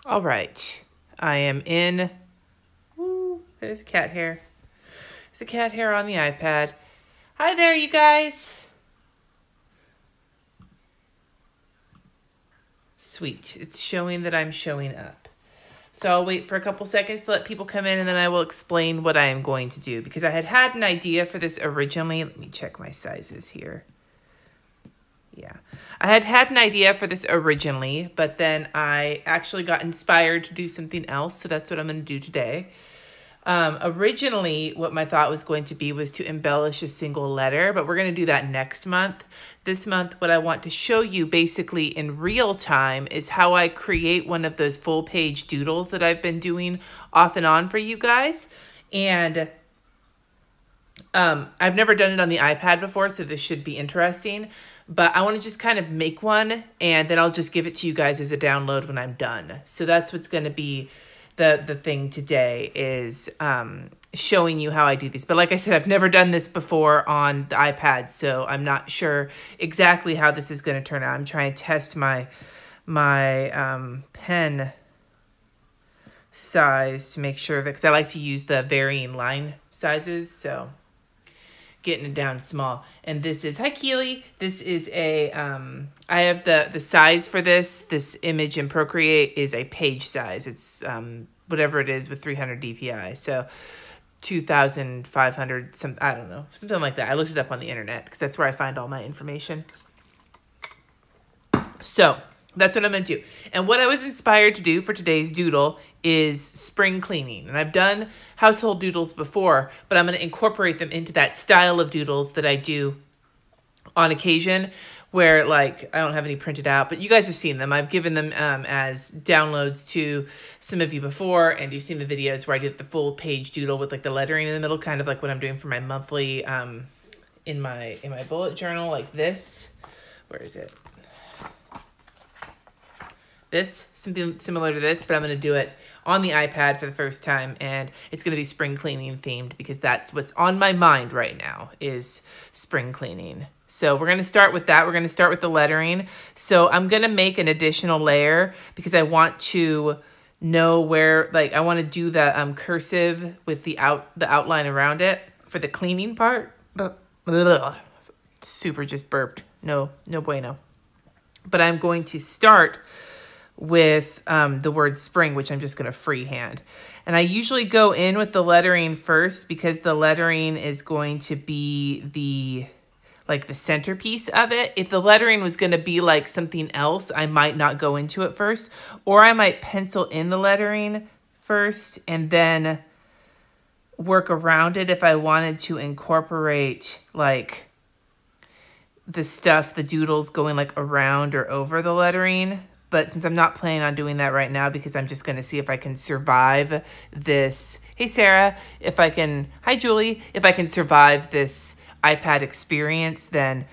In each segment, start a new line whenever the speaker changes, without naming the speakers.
All right, I am in. Ooh, there's a cat hair. There's a cat hair on the iPad. Hi there, you guys. Sweet. It's showing that I'm showing up. So I'll wait for a couple seconds to let people come in, and then I will explain what I am going to do, because I had an idea for this originally. Let me check my sizes here. Yeah, I had an idea for this originally, but then I actually got inspired to do something else. So that's what I'm going to do today. Originally, what my thought was going to be was to embellish a single letter, but we're going to do that next month. This month, what I want to show you basically in real time is how I create one of those full page doodles that I've been doing off and on for you guys. And I've never done it on the iPad before, so this should be interesting. But I want to just kind of make one, and then I'll just give it to you guys as a download when I'm done. So that's what's going to be the thing today, is showing you how I do these. But like I said, I've never done this before on the iPad, so I'm not sure exactly how this is going to turn out. I'm trying to test my pen size to make sure that, because I like to use the varying line sizes, so getting it down small. And this is, hi Keely, this is a, I have the size for this image in Procreate is a page size. It's whatever it is with 300 DPI. So 2,500, I don't know, something like that. I looked it up on the internet because that's where I find all my information. So that's what I'm going to do. And what I was inspired to do for today's doodle is spring cleaning. And I've done household doodles before, but I'm going to incorporate them into that style of doodles that I do on occasion, where like I don't have any printed out, but you guys have seen them. I've given them as downloads to some of you before, and you've seen the videos where I did the full page doodle with like the lettering in the middle, kind of like what I'm doing for my monthly in my bullet journal, like this. Where is it? This, something similar to this, but I'm going to do it on the iPad for the first time, and it's going to be spring cleaning themed because that's what's on my mind right now, is spring cleaning. So we're going to start with that. We're going to start with the lettering. So I'm going to make an additional layer because I want to know where, like, I want to do the cursive with the outline around it for the cleaning part. Super just burped. No bueno. But I'm going to start with the word spring, which I'm just going to freehand. And I usually go in with the lettering first because the lettering is going to be the centerpiece of it. If the lettering was going to be like something else, I might not go into it first, or I might pencil in the lettering first and then work around it if I wanted to incorporate like the stuff, the doodles going like around or over the lettering. But since I'm not planning on doing that right now because I'm just going to see if I can survive this. Hey, Sarah, hi, Julie, if I can survive this iPad experience, then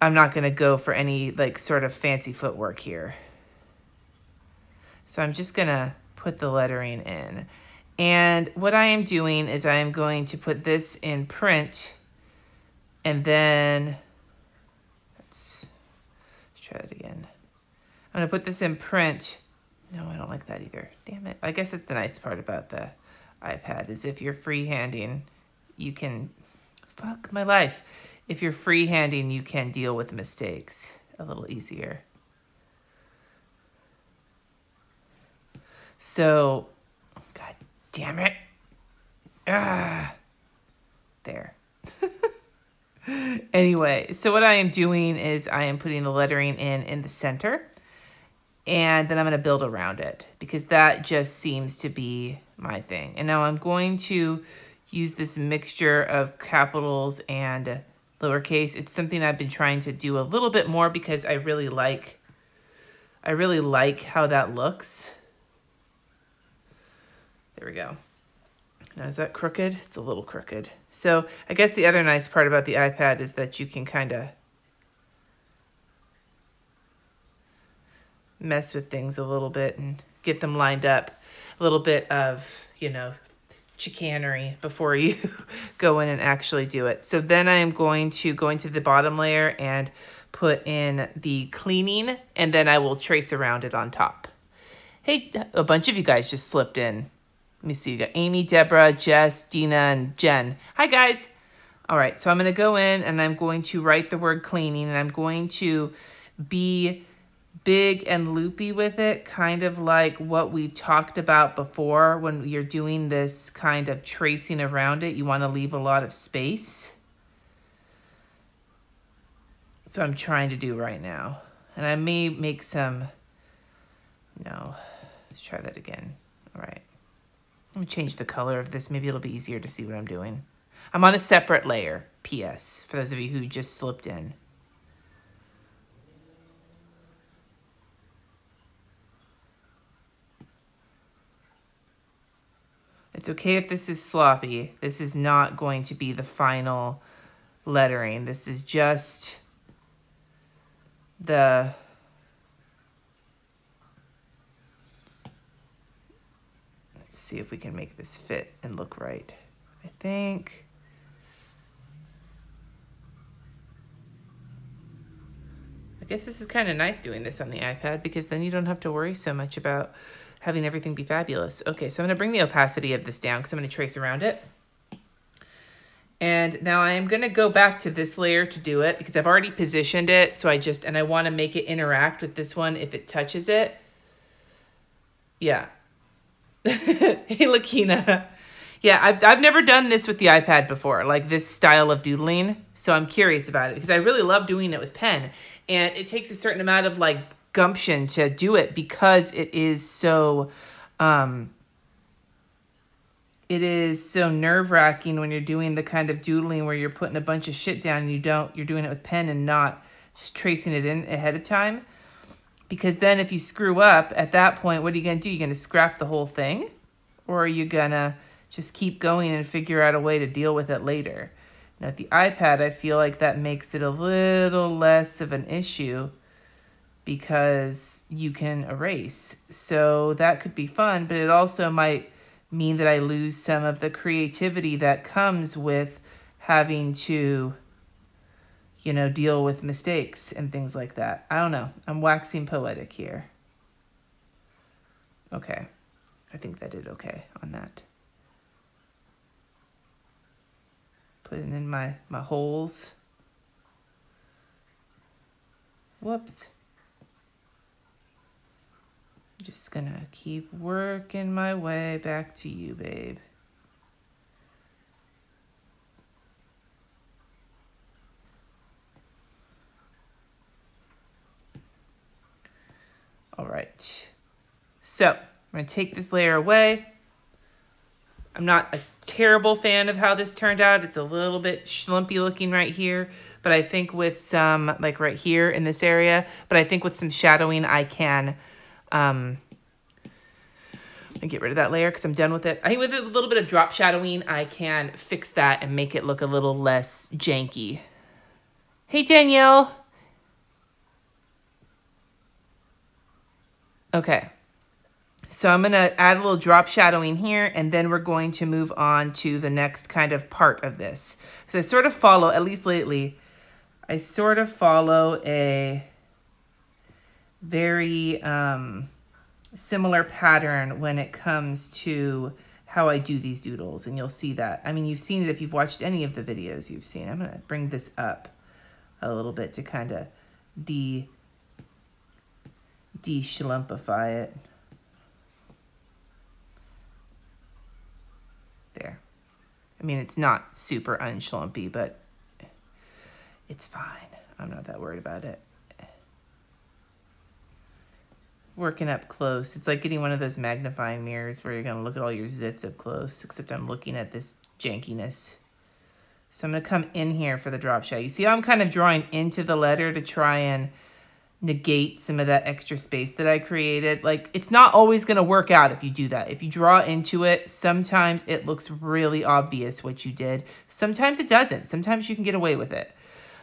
I'm not going to go for any like sort of fancy footwork here. So I'm just going to put the lettering in. And what I am doing is I am going to put this in print, and then let's try that again. I'm going to put this in print. No, I don't like that either. Damn it. I guess that's the nice part about the iPad, is if you're freehanding, you can, fuck my life. If you're freehanding, you can deal with mistakes a little easier. So, God damn it. There. Anyway, so what I am doing is I am putting the lettering in the center. And then I'm going to build around it because that just seems to be my thing. And now I'm going to use this mixture of capitals and lowercase. It's something I've been trying to do a little bit more because I really like how that looks. There we go. Now, is that crooked? It's a little crooked. So I guess the other nice part about the iPad is that you can kind of mess with things a little bit and get them lined up. A little bit of, chicanery before you go in and actually do it. So then I am going to go into the bottom layer and put in the cleaning, and then I will trace around it on top. Hey, a bunch of you guys just slipped in. Let me see. You got Amy, Deborah, Jess, Dina, and Jen. Hi, guys. All right, so I'm going to go in and I'm going to write the word cleaning, and I'm going to be big and loopy with it, kind of like what we talked about before. When you're doing this kind of tracing around it, you want to leave a lot of space. So I'm trying to do right now. And I may make some, no, let's try that again. All right. Let me change the color of this. Maybe it'll be easier to see what I'm doing. I'm on a separate layer, PS, for those of you who just slipped in. It's okay if this is sloppy. This is not going to be the final lettering. This is just the... Let's see if we can make this fit and look right. I think... I guess this is kind of nice doing this on the iPad, because then you don't have to worry so much about having everything be fabulous. Okay, so I'm going to bring the opacity of this down because I'm going to trace around it. And now I'm going to go back to this layer to do it because I've already positioned it. So I want to make it interact with this one if it touches it. Yeah. Hey, Lakina. Yeah, I've never done this with the iPad before, like this style of doodling. So I'm curious about it because I really love doing it with pen. And it takes a certain amount of like gumption to do it because it is so nerve-wracking when you're doing the kind of doodling where you're putting a bunch of shit down and you're doing it with pen and not just tracing it in ahead of time. Because then if you screw up at that point, what are you going to do? You're going to scrap the whole thing? Or are you going to just keep going and figure out a way to deal with it later? Now, with the iPad, I feel like that makes it a little less of an issue because you can erase. So that could be fun, but it also might mean that I lose some of the creativity that comes with having to, you know, deal with mistakes and things like that. I don't know. I'm waxing poetic here. Okay. I think that did okay on that. Putting in my holes. Whoops. I'm just gonna keep working my way back to you, babe. All right. So I'm gonna take this layer away. I'm not a terrible fan of how this turned out. It's a little bit schlumpy looking right here, but I think with some, like right here in this area, but I think with some shadowing, I can get rid of that layer because I'm done with it. I think with a little bit of drop shadowing, I can fix that and make it look a little less janky. Hey, Danielle. Okay. So I'm going to add a little drop shadowing here, and then we're going to move on to the next kind of part of this. So I sort of follow, at least lately, I sort of follow a very similar pattern when it comes to how I do these doodles, and you'll see that. I mean, you've seen it if you've watched any of the videos you've seen. I'm going to bring this up a little bit to kind of de-schlumpify it. There. I mean, it's not super unschlumpy, but it's fine. I'm not that worried about it. Working up close. It's like getting one of those magnifying mirrors where you're going to look at all your zits up close, except I'm looking at this jankiness. So I'm going to come in here for the drop shadow. You see how I'm kind of drawing into the letter to try and negate some of that extra space that I created. Like, it's not always going to work out if you do that. If you draw into it, sometimes it looks really obvious what you did. Sometimes it doesn't. Sometimes you can get away with it.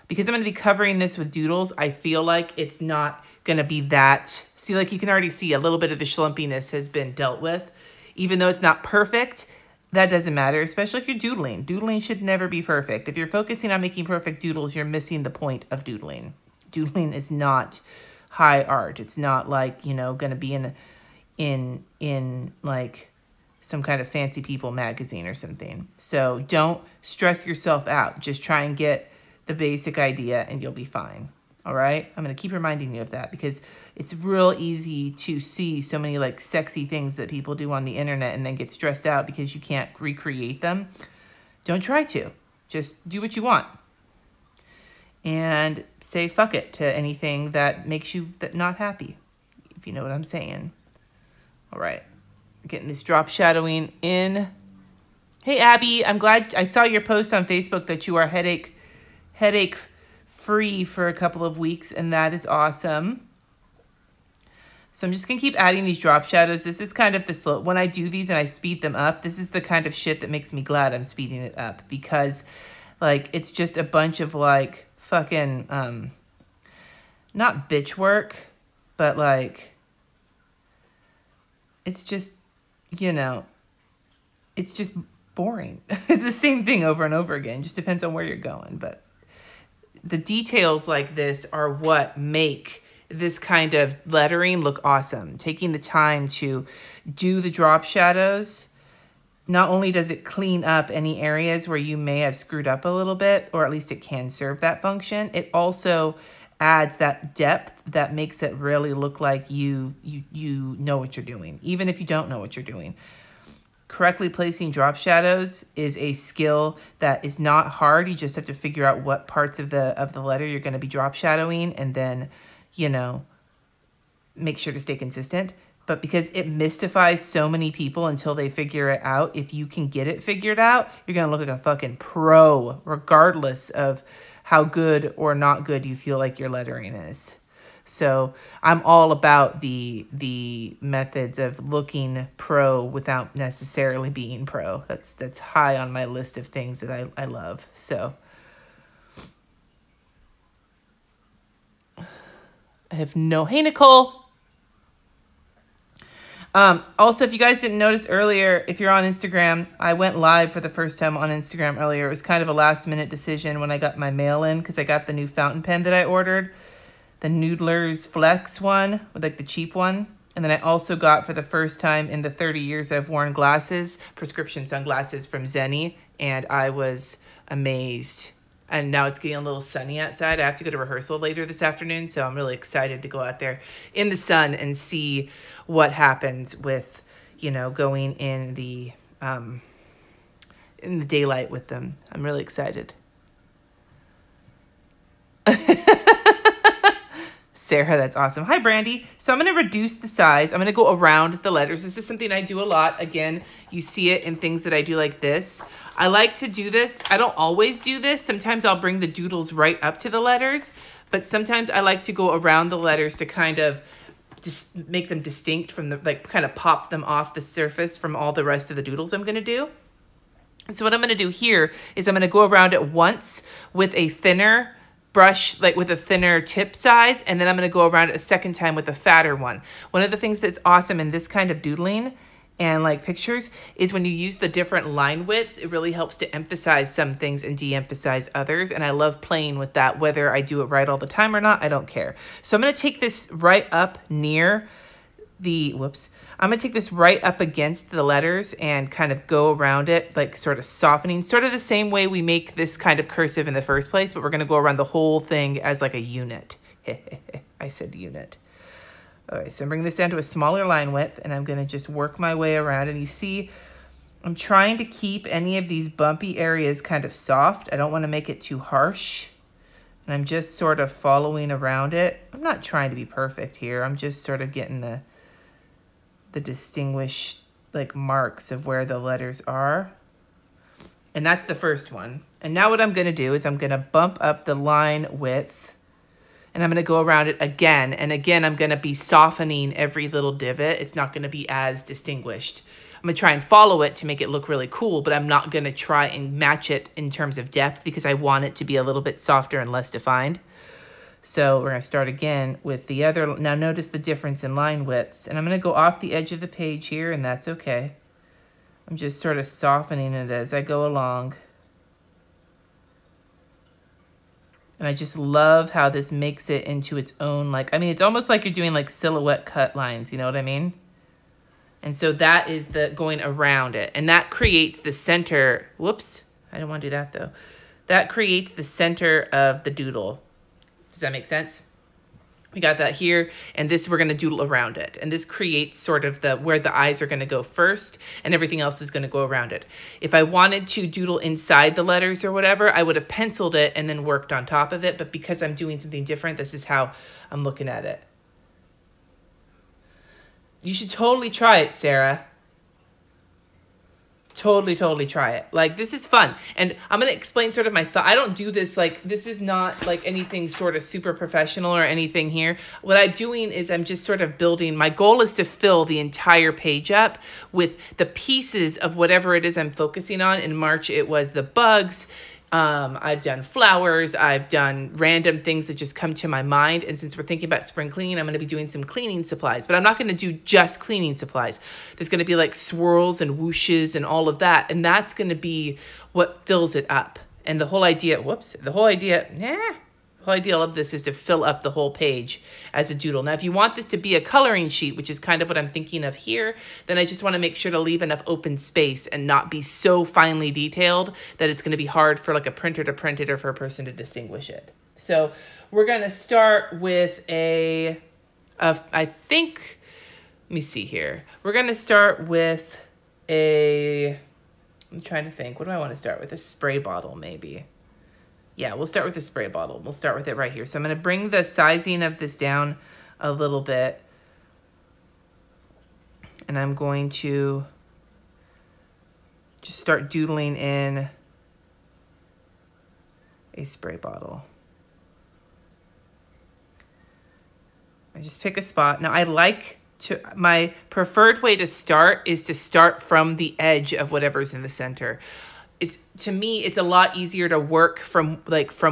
Because I'm going to be covering this with doodles, I feel like it's not going to be that. See, like you can already see a little bit of the schlumpiness has been dealt with. Even though it's not perfect, that doesn't matter, especially if you're doodling. Doodling should never be perfect. If you're focusing on making perfect doodles, you're missing the point of doodling. Doodling is not high art. It's not like, you know, going to be in like some kind of Fancy People magazine or something. So don't stress yourself out. Just try and get the basic idea and you'll be fine. All right? I'm going to keep reminding you of that because it's real easy to see so many like sexy things that people do on the internet and then get stressed out because you can't recreate them. Don't try to. Just do what you want. And say fuck it to anything that makes you not happy, if you know what I'm saying. All right. Getting this drop shadowing in. Hey, Abby, I'm glad I saw your post on Facebook that you are headache free for a couple of weeks, and that is awesome. So I'm just going to keep adding these drop shadows. This is kind of the slow. When I do these and I speed them up, this is the kind of shit that makes me glad I'm speeding it up because, like, it's just a bunch of, like, fucking, not bitch work, but, like, it's just, you know, it's just boring. It's the same thing over and over again. Just depends on where you're going. But the details like this are what make this kind of lettering look awesome. Taking the time to do the drop shadows, not only does it clean up any areas where you may have screwed up a little bit, or at least it can serve that function, it also adds that depth that makes it really look like you know what you're doing, even if you don't know what you're doing. Correctly placing drop shadows is a skill that is not hard. You just have to figure out what parts of the letter you're going to be drop shadowing and then, you know, make sure to stay consistent. But because it mystifies so many people until they figure it out, if you can get it figured out, you're going to look like a fucking pro, regardless of how good or not good you feel like your lettering is. So I'm all about the methods of looking pro without necessarily being pro. That's high on my list of things that I love. So I have no... Hey, Nicole. Also, if you guys didn't notice earlier, if you're on Instagram, I went live for the first time on Instagram earlier. It was kind of a last minute decision when I got my mail in because I got the new fountain pen that I ordered. The Noodler's Flex one, with like the cheap one. And then I also got, for the first time in the 30 years I've worn glasses, prescription sunglasses from Zenni. And I was amazed. And now it's getting a little sunny outside. I have to go to rehearsal later this afternoon. So I'm really excited to go out there in the sun and see what happens with, you know, going in the daylight with them. I'm really excited. Sarah, that's awesome. Hi, Brandy. So I'm going to reduce the size. I'm going to go around the letters. This is something I do a lot. Again, you see it in things that I do like this. I like to do this. I don't always do this. Sometimes I'll bring the doodles right up to the letters, but sometimes I like to go around the letters to kind of just make them distinct from the, like, kind of pop them off the surface from all the rest of the doodles I'm going to do. And so what I'm going to do here is I'm going to go around it once with a thinner brush, like with a thinner tip size, and then I'm going to go around it a second time with a fatter one. One of the things that's awesome in this kind of doodling and like pictures is when you use the different line widths, it really helps to emphasize some things and de-emphasize others. And I love playing with that, whether I do it right all the time or not, I don't care. So I'm going to take this right up near the, I'm going to take this right up against the letters and kind of go around it, like sort of softening, sort of the same way we make this kind of cursive in the first place, but we're going to go around the whole thing as like a unit. I said unit. All right, so I'm bringing this down to a smaller line width, and I'm going to just work my way around. And you see, I'm trying to keep any of these bumpy areas kind of soft. I don't want to make it too harsh. And I'm just sort of following around it. I'm not trying to be perfect here. I'm just sort of getting the distinguished like marks of where the letters are. And that's the first one. And now what I'm going to do is I'm going to bump up the line width. And I'm going to go around it again. And again, I'm going to be softening every little divot. It's not going to be as distinguished. I'm going to try and follow it to make it look really cool, but I'm not going to try and match it in terms of depth because I want it to be a little bit softer and less defined. So we're going to start again with the other. Now notice the difference in line widths. And I'm going to go off the edge of the page here, and that's okay. I'm just sort of softening it as I go along. And I just love how this makes it into its own, like, I mean, it's almost like you're doing like silhouette cut lines, you know what I mean? And so that is the going around it. And that creates the center. Whoops, I don't want to do that though. That creates the center of the doodle. Does that make sense? We got that here, and this we're gonna doodle around it. And this creates sort of the where the eyes are gonna go first, and everything else is gonna go around it. If I wanted to doodle inside the letters or whatever, I would have penciled it and then worked on top of it, but because I'm doing something different, this is how I'm looking at it. You should totally try it, Sarah. Totally try it. Like, this is fun. And I'm going to explain sort of my thought. I don't do this, like, this is not like anything sort of super professional or anything here. What I'm doing is I'm just sort of building. My goal is to fill the entire page up with the pieces of whatever it is I'm focusing on. In March, it was the bugs. I've done flowers. I've done random things that just come to my mind. And since we're thinking about spring cleaning, I'm going to be doing some cleaning supplies. But I'm not going to do just cleaning supplies. There's going to be like swirls and whooshes and all of that. And that's going to be what fills it up. And the whole idea, the whole idea of this is to fill up the whole page as a doodle. Now, if you want this to be a coloring sheet, which is kind of what I'm thinking of here, then I just want to make sure to leave enough open space and not be so finely detailed that it's going to be hard for like a printer to print it or for a person to distinguish it. So we're going to start with I think, let me see here. We're going to start with I'm trying to think, what do I want to start with? A spray bottle, maybe. Yeah, we'll start with the spray bottle. We'll start with it right here. So I'm going to bring the sizing of this down a little bit. And I'm going to just start doodling in a spray bottle. I just pick a spot. Now my preferred way to start is to start from the edge of whatever's in the center. To me, it's a lot easier to work from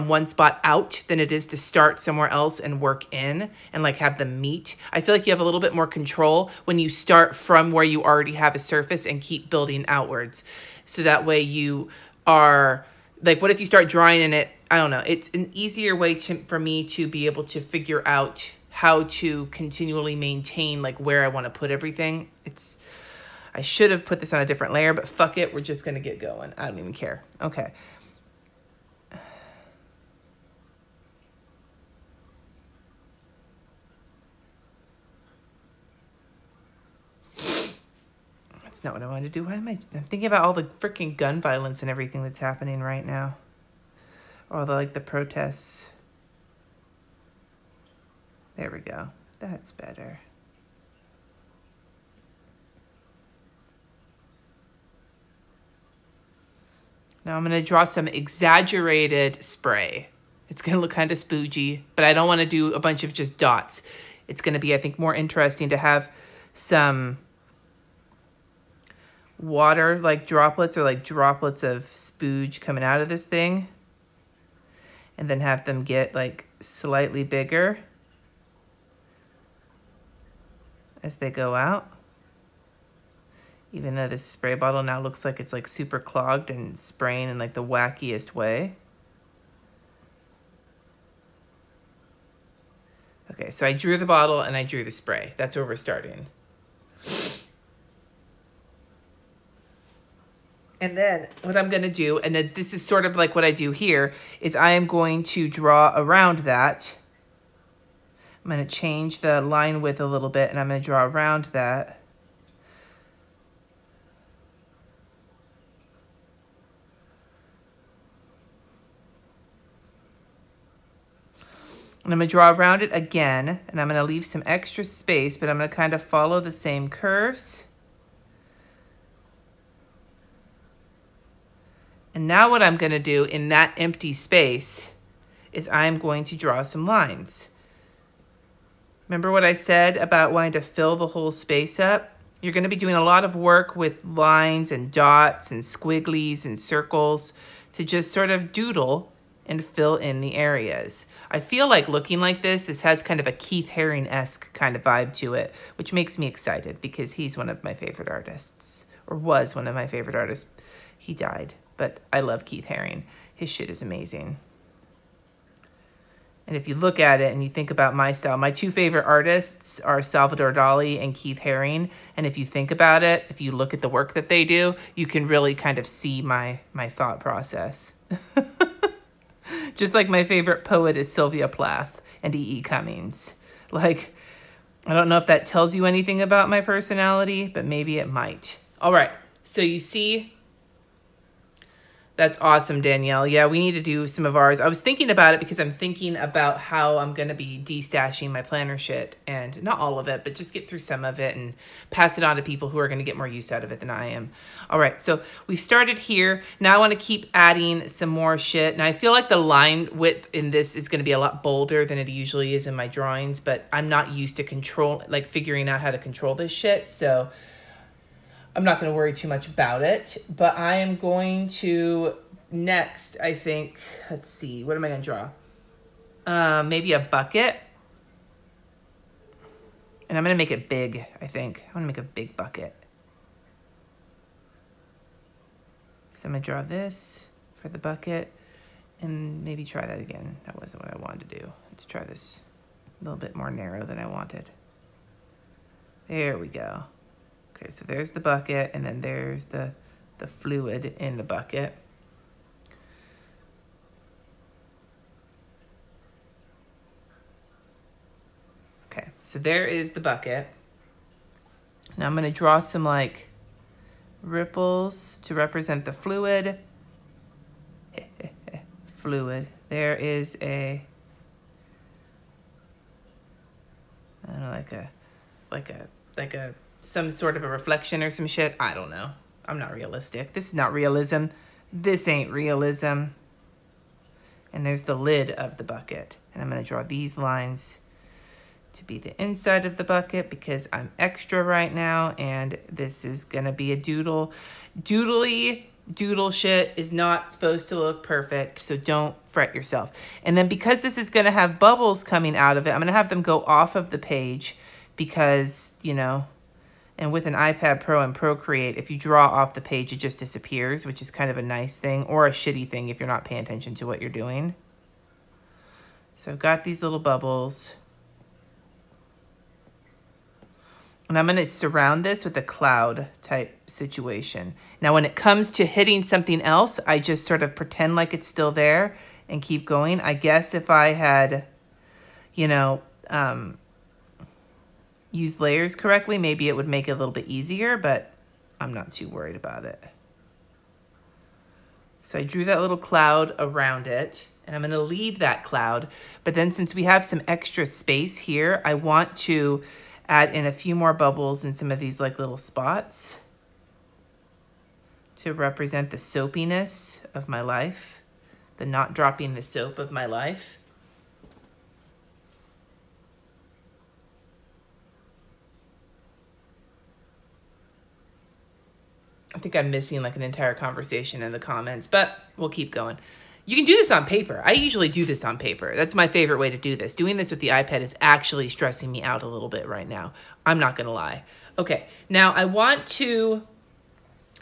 one spot out than it is to start somewhere else and work in and like have them meet. I feel like you have a little bit more control when you start from where you already have a surface and keep building outwards. So that way you are like, what if you start drawing in it? I don't know. It's an easier way for me to be able to figure out how to continually maintain like where I want to put everything. I should have put this on a different layer, but fuck it. We're just going to get going. I don't even care. Okay. That's not what I wanted to do. I'm thinking about all the freaking gun violence and everything that's happening right now. Or the protests. There we go. That's better. Now I'm going to draw some exaggerated spray. It's going to look kind of spoogy, but I don't want to do a bunch of just dots. It's going to be, I think, more interesting to have some water, like droplets or like droplets of spooge coming out of this thing. And then have them get like slightly bigger as they go out. Even though this spray bottle now looks like it's like super clogged and spraying in like the wackiest way. Okay, so I drew the bottle and I drew the spray. That's where we're starting. And then what I'm gonna do, and then this is sort of like what I do here, is I am going to draw around that. I'm gonna change the line width a little bit and I'm gonna draw around that. And I'm going to draw around it again, and I'm going to leave some extra space, but I'm going to kind of follow the same curves. And now what I'm going to do in that empty space is I'm going to draw some lines. Remember what I said about wanting to fill the whole space up? You're going to be doing a lot of work with lines and dots and squigglies and circles to just sort of doodle and fill in the areas. I feel like looking like this has kind of a Keith Haring-esque kind of vibe to it, which makes me excited because he's one of my favorite artists, or was one of my favorite artists. He died, but I love Keith Haring. His shit is amazing. And if you look at it and you think about my style, my two favorite artists are Salvador Dali and Keith Haring. And if you think about it, if you look at the work that they do, you can really kind of see my thought process. Just like my favorite poet is Sylvia Plath and E.E. Cummings. Like, I don't know if that tells you anything about my personality, but maybe it might. All right, so you see, that's awesome, Danielle. Yeah, we need to do some of ours. I was thinking about it because I'm thinking about how I'm going to be de-stashing my planner shit, and not all of it, but just get through some of it and pass it on to people who are going to get more use out of it than I am. All right, so we started here. Now I want to keep adding some more shit, and I feel like the line width in this is going to be a lot bolder than it usually is in my drawings, but I'm not used to figuring out how to control this shit, so I'm not going to worry too much about it, but I am going to next, I think, let's see, what am I going to draw? Maybe a bucket. And I'm going to make it big, I think. I want to make a big bucket. So I'm going to draw this for the bucket and maybe try that again. That wasn't what I wanted to do. Let's try this a little bit more narrow than I wanted. There we go. Okay, so there's the bucket, and then there's the fluid in the bucket. Okay, so there is the bucket. Now I'm going to draw some like ripples to represent the fluid. Fluid. There is a, I don't know, like a some sort of a reflection or some shit. I don't know. I'm not realistic. This is not realism. This ain't realism. And there's the lid of the bucket. And I'm going to draw these lines to be the inside of the bucket because I'm extra right now. And this is going to be a doodle. Doodle shit is not supposed to look perfect. So don't fret yourself. And then because this is going to have bubbles coming out of it, I'm going to have them go off of the page because, you know, and with an iPad Pro and Procreate, if you draw off the page, it just disappears, which is kind of a nice thing or a shitty thing if you're not paying attention to what you're doing. So I've got these little bubbles. And I'm going to surround this with a cloud type situation. Now, when it comes to hitting something else, I just sort of pretend like it's still there and keep going. I guess if I had, you know, used layers correctly, maybe it would make it a little bit easier, but I'm not too worried about it. So I drew that little cloud around it, and I'm going to leave that cloud. But then since we have some extra space here, I want to add in a few more bubbles in some of these like little spots to represent the soapiness of my life, the not dropping the soap of my life. I think I'm missing like an entire conversation in the comments, but we'll keep going. You can do this on paper. I usually do this on paper. That's my favorite way to do this. Doing this with the iPad is actually stressing me out a little bit right now. I'm not going to lie. Okay, now I want to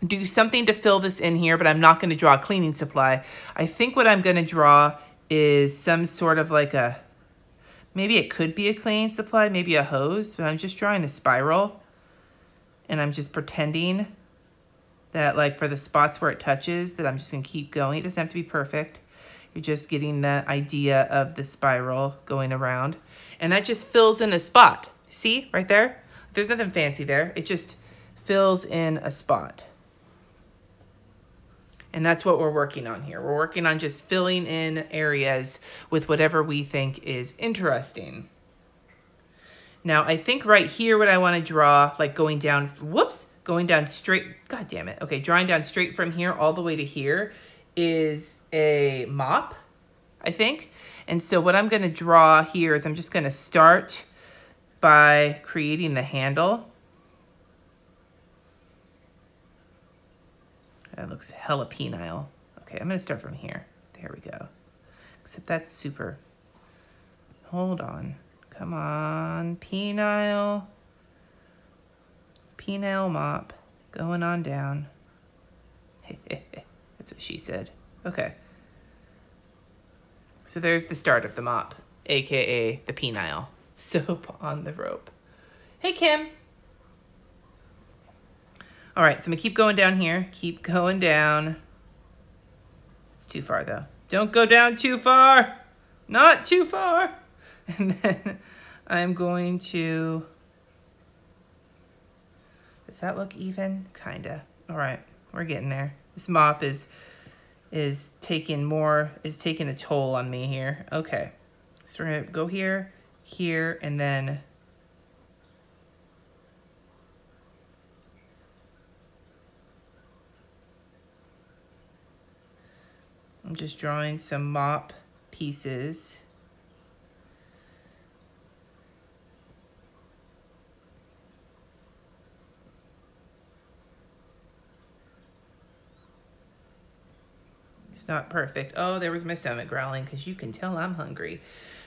do something to fill this in here, but I'm not going to draw a cleaning supply. I think what I'm going to draw is some sort of like a, maybe it could be a cleaning supply, maybe a hose, but I'm just drawing a spiral, and I'm just pretending that like for the spots where it touches, that I'm just gonna keep going. It doesn't have to be perfect. You're just getting the idea of the spiral going around. And that just fills in a spot. See, right there? There's nothing fancy there. It just fills in a spot. And that's what we're working on here. We're working on just filling in areas with whatever we think is interesting. Now, I think right here what I wanna draw, like going down, whoops, going down straight, God damn it. Okay, drawing down straight from here all the way to here is a mop, I think. And so what I'm gonna draw here is I'm just gonna start by creating the handle. That looks hella penile. Okay, I'm gonna start from here. There we go. Except that's super, hold on. Come on, penile mop, going on down. That's what she said. Okay. So there's the start of the mop. aka the penile. Soap on the rope. Hey, Kim. All right, so I'm gonna keep going down here. Keep going down. It's too far though. Don't go down too far. Not too far. And then I'm going to, does that look even? Kinda. All right, we're getting there. This mop is taking a toll on me here. Okay, so we're gonna go here, here, and then I'm just drawing some mop pieces. It's not perfect. Oh, there was my stomach growling because you can tell I'm hungry.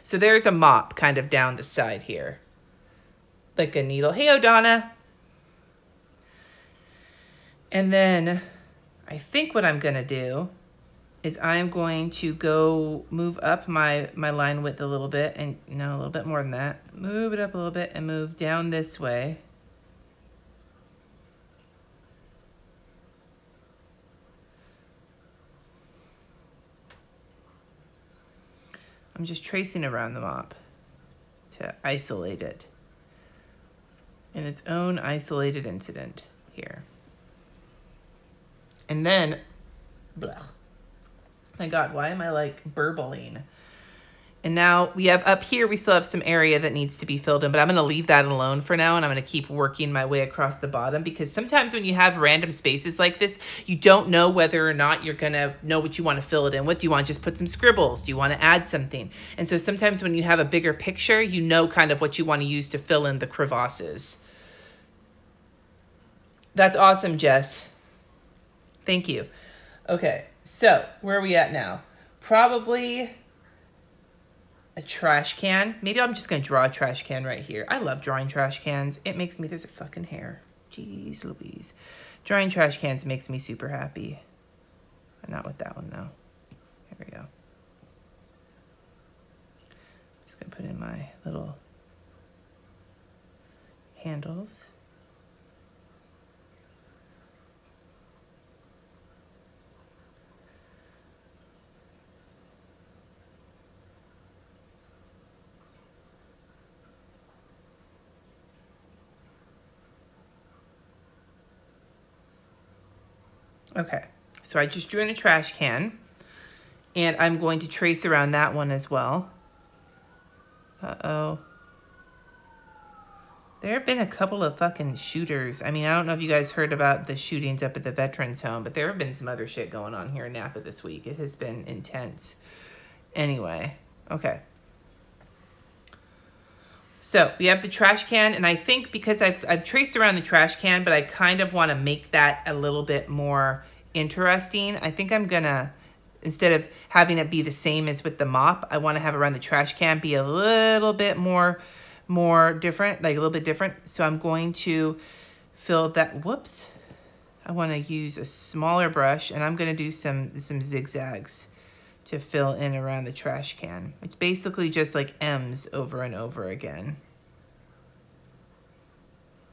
So there's a mop kind of down the side here. Like a needle. Hey, O'Donna. And then I think what I'm going to do is I'm going to go move up my line width a little bit, and no, a little bit more than that. Move it up a little bit and move down this way. I'm just tracing around the mop to isolate it in its own isolated incident here. And then, blah. My God, why am I like burbling? And now we have up here, we still have some area that needs to be filled in, but I'm going to leave that alone for now. And I'm going to keep working my way across the bottom, because sometimes when you have random spaces like this, you don't know whether or not you're going to know what you want to fill it in with. Do you want to just put some scribbles? Do you want to add something? And so sometimes when you have a bigger picture, you know kind of what you want to use to fill in the crevasses. That's awesome, Jess. Thank you. Okay, so where are we at now? Probably a trash can. Maybe I'm just going to draw a trash can right here. I love drawing trash cans. It makes me, there's a fucking hair. Jeez Louise. Drawing trash cans makes me super happy. Not with that one though. Here we go. Just going to put in my little handles. Okay, so I just drew in a trash can, and I'm going to trace around that one as well. Uh-oh. There have been a couple of fucking shooters. I mean, I don't know if you guys heard about the shootings up at the Veterans Home, but there have been some other shit going on here in Napa this week. It has been intense. Anyway, okay. So we have the trash can, and I think because I've traced around the trash can, but I kind of want to make that a little bit more interesting. I think I'm gonna, instead of having it be the same as with the mop, I want to have around the trash can be a little bit more different, like a little bit different. So I'm going to fill that, whoops. I want to use a smaller brush, and I'm going to do some zigzags to fill in around the trash can. It's basically just like M's over and over again.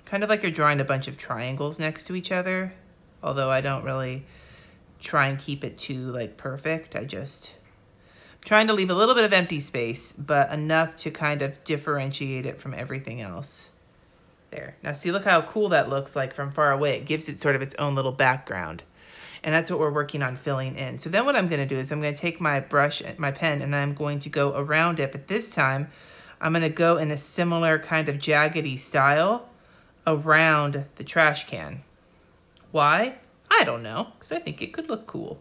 Kind of like you're drawing a bunch of triangles next to each other, although I don't really try and keep it too like perfect. I'm trying to leave a little bit of empty space, but enough to kind of differentiate it from everything else. There. Now see, look how cool that looks like from far away. It gives it sort of its own little background. And that's what we're working on filling in. So then what I'm going to do is I'm going to take my brush, my pen, and I'm going to go around it. But this time, I'm going to go in a similar kind of jaggedy style around the trash can. Why? I don't know, because I think it could look cool.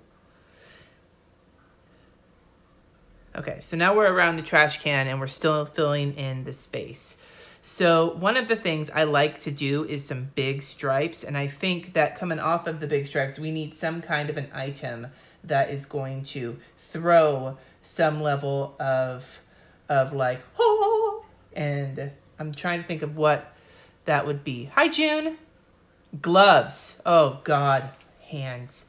Okay, so now we're around the trash can and we're still filling in the space. So one of the things I like to do is some big stripes, and I think that coming off of the big stripes, we need some kind of an item that is going to throw some level of like, oh, and I'm trying to think of what that would be. Hi, June. Gloves. Oh, God. Hands.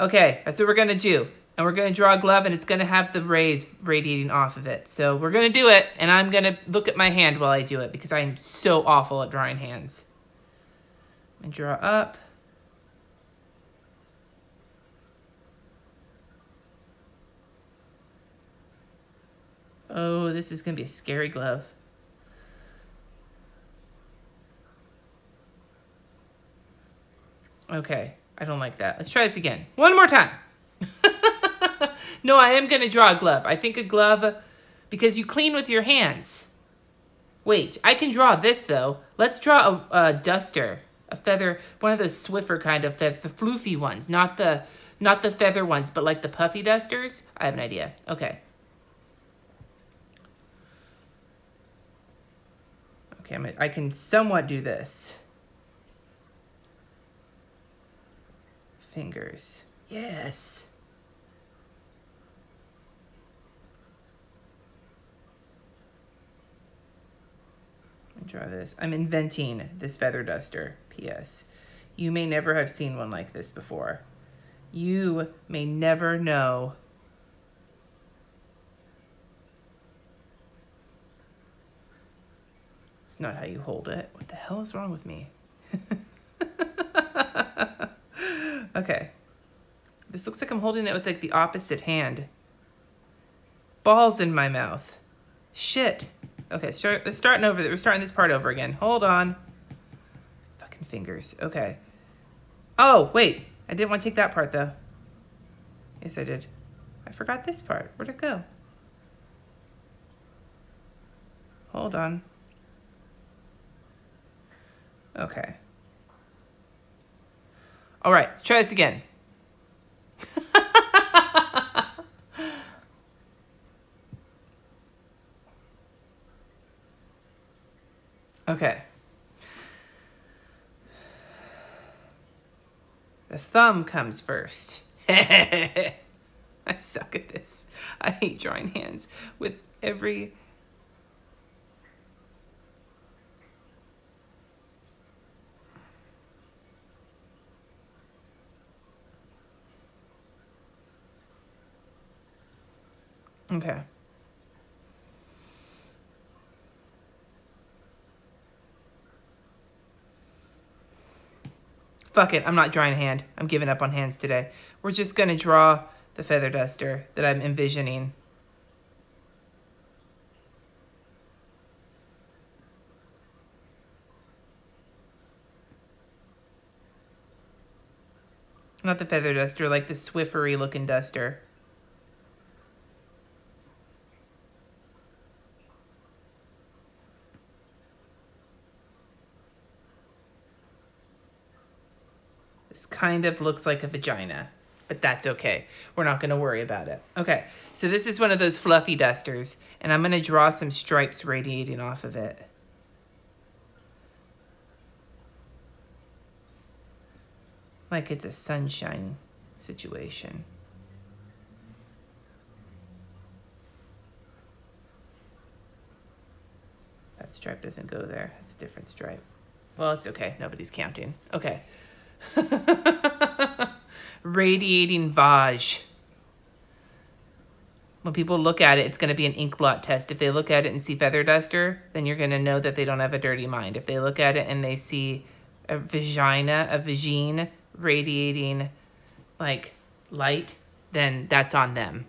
Okay, that's what we're going to do. And we're going to draw a glove, and it's going to have the rays radiating off of it. So we're going to do it, and I'm going to look at my hand while I do it because I'm so awful at drawing hands. And draw up. Oh, this is going to be a scary glove. Okay, I don't like that. Let's try this again. One more time. No, I am going to draw a glove. I think a glove, because you clean with your hands. Wait, I can draw this, though. Let's draw a duster, a feather, one of those Swiffer kind of feather, the floofy ones, not the feather ones, but like the puffy dusters. I have an idea. Okay. Okay, I can somewhat do this. Fingers. Yes. Draw this. I'm inventing this feather duster. P.S. You may never have seen one like this before. You may never know. It's not how you hold it. What the hell is wrong with me? Okay. This looks like I'm holding it with like the opposite hand. Balls in my mouth. Shit. Okay, let's start over. We're starting this part over again. Hold on. Fucking fingers. Okay. Oh, wait. I didn't want to take that part, though. Yes, I did. I forgot this part. Where'd it go? Hold on. Okay. All right, let's try this again. Okay. The thumb comes first. I suck at this. I hate drawing hands with every... Okay. Fuck it, I'm not drawing a hand. I'm giving up on hands today. We're just going to draw the feather duster that I'm envisioning. Not the feather duster, like the Swiffery looking duster. This kind of looks like a vagina, but that's okay. We're not going to worry about it. Okay, so this is one of those fluffy dusters, and I'm going to draw some stripes radiating off of it. Like it's a sunshine situation. That stripe doesn't go there. It's a different stripe. Well, it's okay. Nobody's counting. Okay. Radiating vage. When people look at it, it's going to be an ink blot test. If they look at it and see feather duster, then you're going to know that they don't have a dirty mind. If they look at it and they see a vagina, a vagine radiating like light, then that's on them.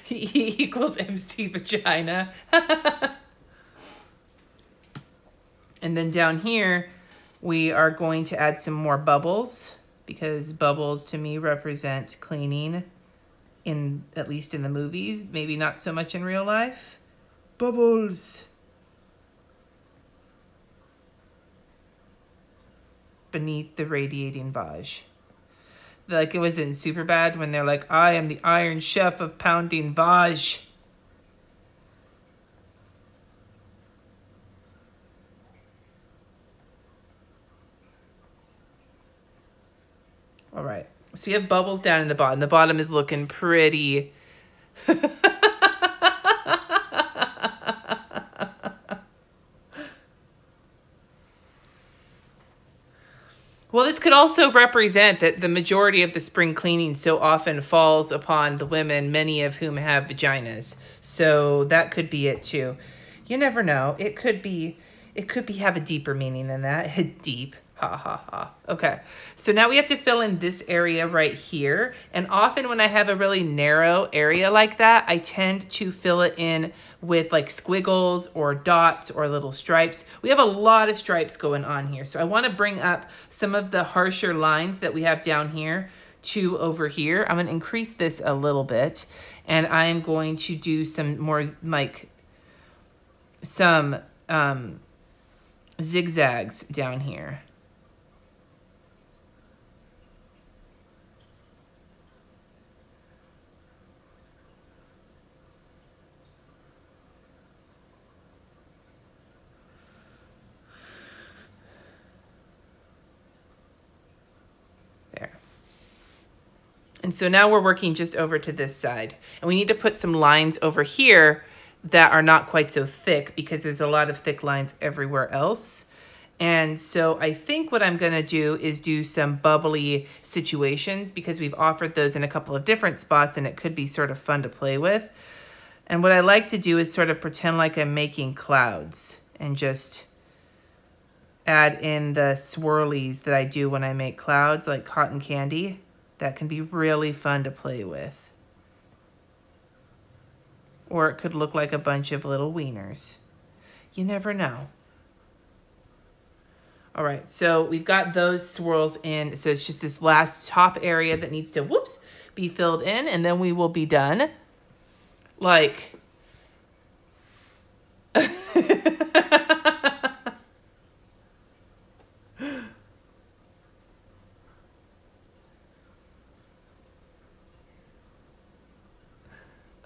E equals MC vagina. And then down here, we are going to add some more bubbles, because bubbles to me represent cleaning, at least in the movies, maybe not so much in real life. Bubbles. Beneath the radiating vage. Like it was in Superbad when they're like, I am the Iron Chef of pounding vage. All right, so we have bubbles down in the bottom. The bottom is looking pretty. Well, this could also represent that the majority of the spring cleaning so often falls upon the women, many of whom have vaginas. So that could be it too. You never know. It could be have a deeper meaning than that. Deep. Ha ha ha. Okay. So now we have to fill in this area right here. And often when I have a really narrow area like that, I tend to fill it in with like squiggles or dots or little stripes. We have a lot of stripes going on here. So I want to bring up some of the harsher lines that we have down here to over here. I'm going to increase this a little bit, and I am going to do some more like some zigzags down here. And so now we're working just over to this side. And we need to put some lines over here that are not quite so thick because there's a lot of thick lines everywhere else. And so I think what I'm gonna do is do some bubbly situations because we've offered those in a couple of different spots and it could be sort of fun to play with. And what I like to do is sort of pretend like I'm making clouds and just add in the swirlies that I do when I make clouds, like cotton candy. That can be really fun to play with. Or it could look like a bunch of little wieners. You never know. All right, so we've got those swirls in. So it's just this last top area that needs to, whoops, be filled in, and then we will be done. Like,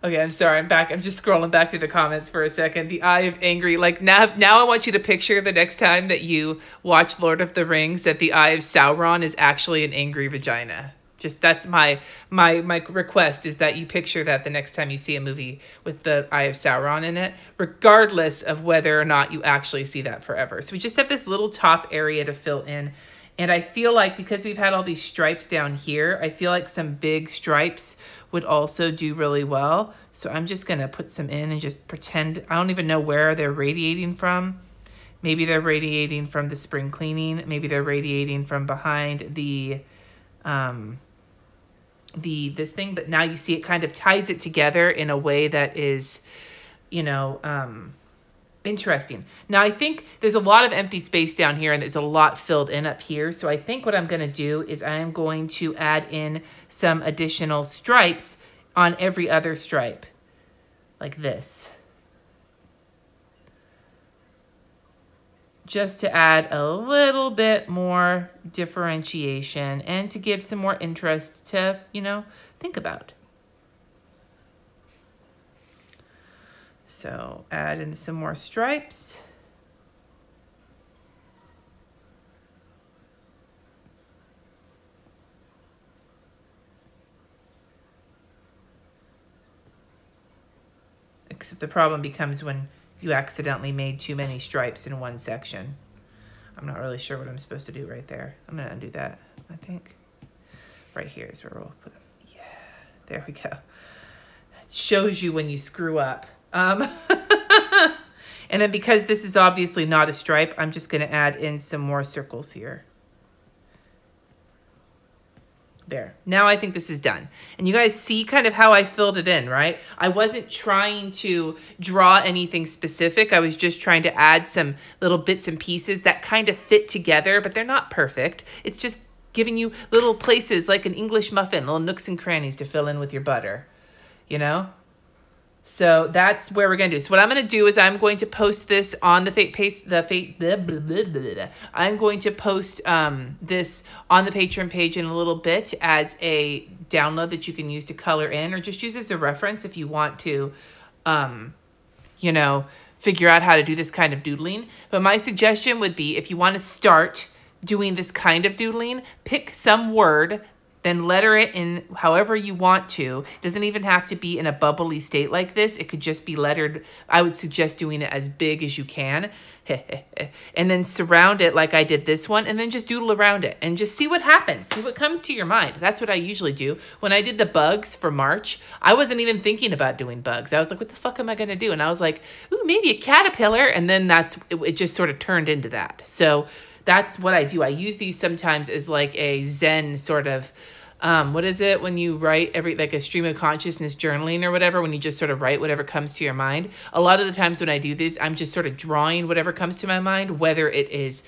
okay, I'm sorry, I'm back. I'm just scrolling back through the comments for a second. The eye of angry, like now I want you to picture the next time that you watch Lord of the Rings that the eye of Sauron is actually an angry vagina. Just that's my request is that you picture that the next time you see a movie with the eye of Sauron in it, regardless of whether or not you actually see that forever. So we just have this little top area to fill in. And I feel like because we've had all these stripes down here, I feel like some big stripes would also do really well. So I'm just gonna put some in and just pretend, I don't even know where they're radiating from. Maybe they're radiating from the spring cleaning. Maybe they're radiating from behind the this thing, but now you see it kind of ties it together in a way that is, you know, interesting. Now I think there's a lot of empty space down here and there's a lot filled in up here. So I think what I'm going to do is I am going to add in some additional stripes on every other stripe like this. Just to add a little bit more differentiation and to give some more interest to, you know, think about. So add in some more stripes. Except the problem becomes when you accidentally made too many stripes in one section. I'm not really sure what I'm supposed to do right there. I'm gonna undo that, I think. Right here is where we'll put them. Yeah, there we go. It shows you when you screw up. And then because this is obviously not a stripe, I'm just gonna add in some more circles here. There. Now I think this is done. And you guys see kind of how I filled it in, right? I wasn't trying to draw anything specific. I was just trying to add some little bits and pieces that kind of fit together, but they're not perfect. It's just giving you little places like an English muffin, little nooks and crannies to fill in with your butter, you know? So that's where we're going to do. So what I'm going to do is I'm going to post this on I'm going to post this on the Patreon page in a little bit as a download that you can use to color in or just use as a reference if you want to, you know, figure out how to do this kind of doodling. But my suggestion would be if you want to start doing this kind of doodling, pick some word Then letter it in however you want to. It doesn't even have to be in a bubbly state like this. It could just be lettered. I would suggest doing it as big as you can. And then surround it like I did this one, and then just doodle around it and just see what happens. See what comes to your mind. That's what I usually do. When I did the bugs for March, I wasn't even thinking about doing bugs. I was like, what the fuck am I going to do? And I was like, ooh, maybe a caterpillar. And then it just sort of turned into that. So that's what I do. I use these sometimes as like a Zen sort of, what is it when you write like a stream of consciousness journaling or whatever, when you just sort of write whatever comes to your mind. A lot of the times when I do this, I'm just sort of drawing whatever comes to my mind, whether it is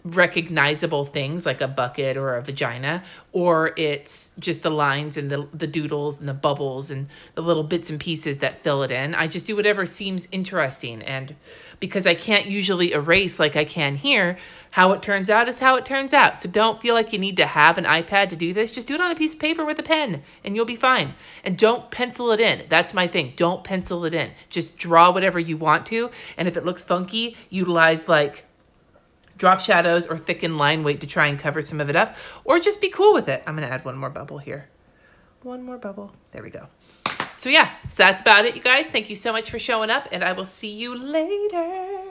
recognizable things like a bucket or a vagina, or it's just the lines and the doodles and the bubbles and the little bits and pieces that fill it in. I just do whatever seems interesting. And because I can't usually erase like I can here, how it turns out is how it turns out. So don't feel like you need to have an iPad to do this. Just do it on a piece of paper with a pen and you'll be fine. And don't pencil it in. That's my thing. Don't pencil it in. Just draw whatever you want to. And if it looks funky, utilize like drop shadows or thicken line weight to try and cover some of it up, or just be cool with it. I'm going to add one more bubble here. One more bubble. There we go. So yeah, so that's about it, you guys. Thank you so much for showing up, and I will see you later.